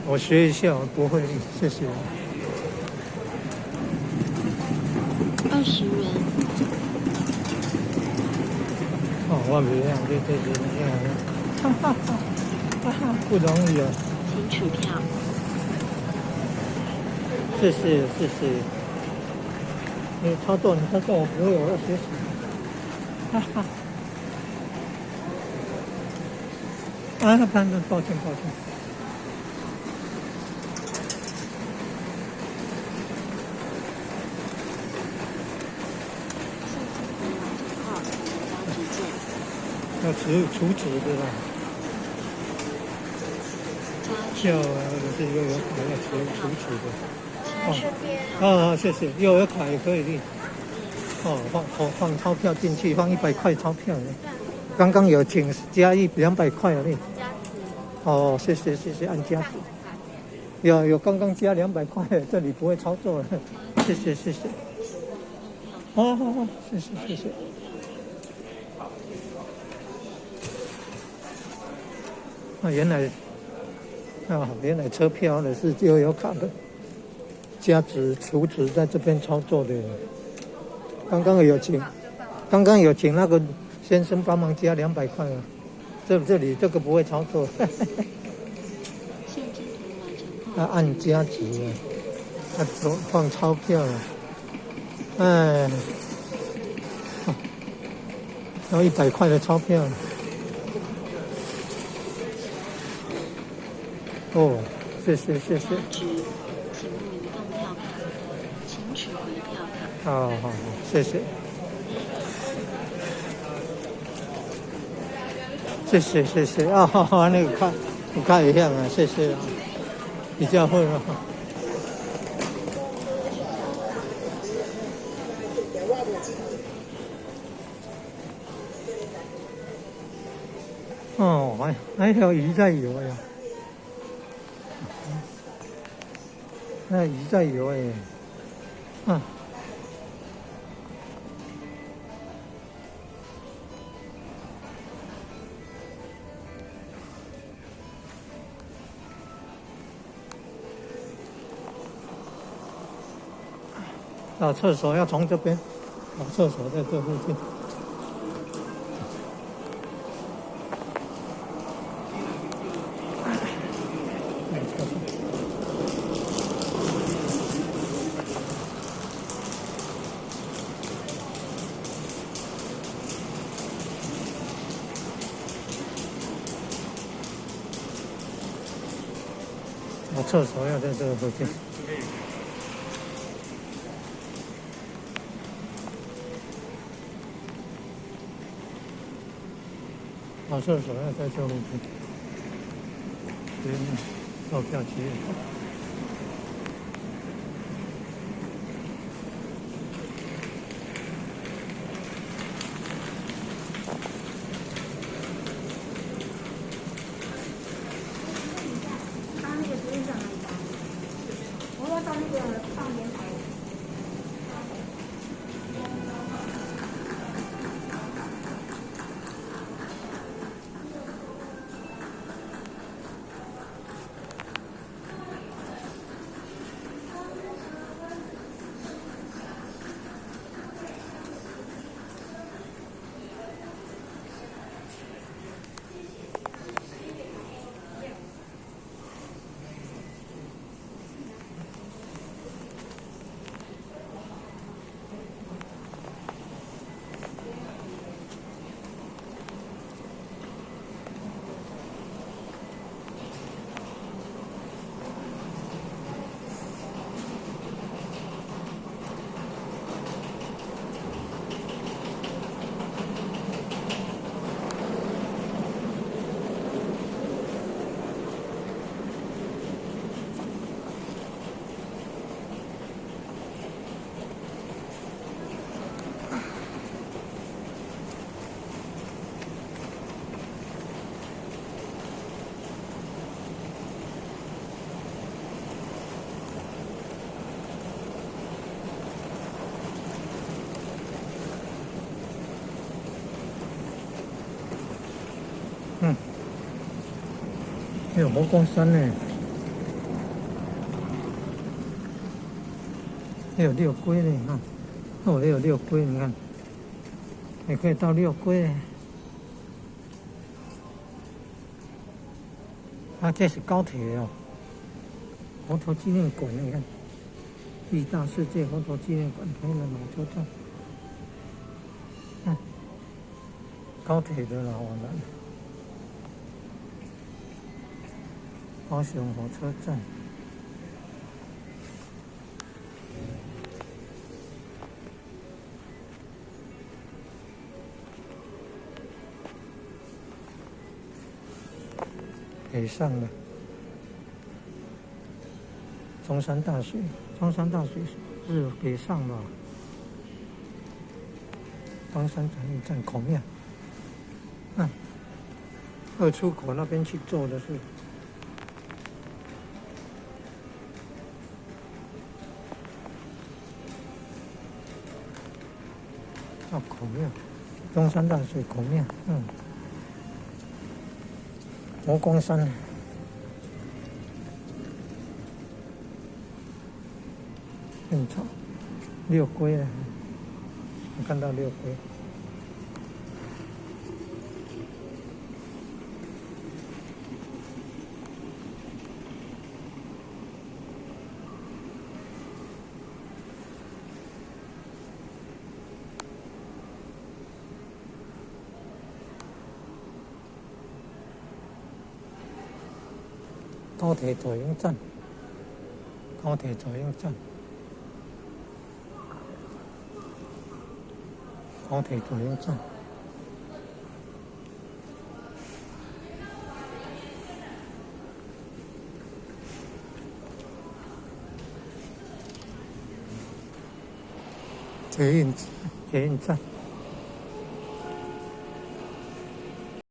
我学一下，我不会，谢谢。20元。哦，我没样，对，哈哈哈，不容易啊。请取票。谢谢。你操作，我不会，我要学习。哈哈。抱歉。要储值的啦。票是悠游卡要储值的。哦，谢谢。悠游卡也可以。哦，放钞票进去，放100块钞票。刚刚有请加200块而已。哦，谢谢，按加值。有刚刚加200块，这里不会操作了。谢谢。好，谢谢。原来车票的是悠游卡的加值储值在这边操作的。刚刚有请那个先生帮忙加200块啊。这里这个不会操作。按加值啊，放钞票了。要100块的钞票。哦，谢谢。请勿移动票卡，请取回票卡。好，谢谢。啊，那个看一下啊，谢谢啊，比较会啊。哦，还有鱼在游呀。那鱼在游哎。到厕所要从这边，厕所在这附近。厕所要在这个附近。厕所要在这附近。售票机。我要到那个放烟台。有佛光山呢。还有六龟呢，你看，哦，也有六龟，你看，也可以到六龟。啊，这是高铁哦，佛陀纪念馆，你看，第大世界佛陀纪念馆，台南火车站，高铁的啦，往南，高雄火车站。北上了，中山大学，中山大学是北上吧？中山转运站口面，二出口那边去做的是。哦，口面，中山大学口面，佛光山，很长，六龟了，我看到六龟。高铁左营站，高铁左营站，高铁左营站。捷运站。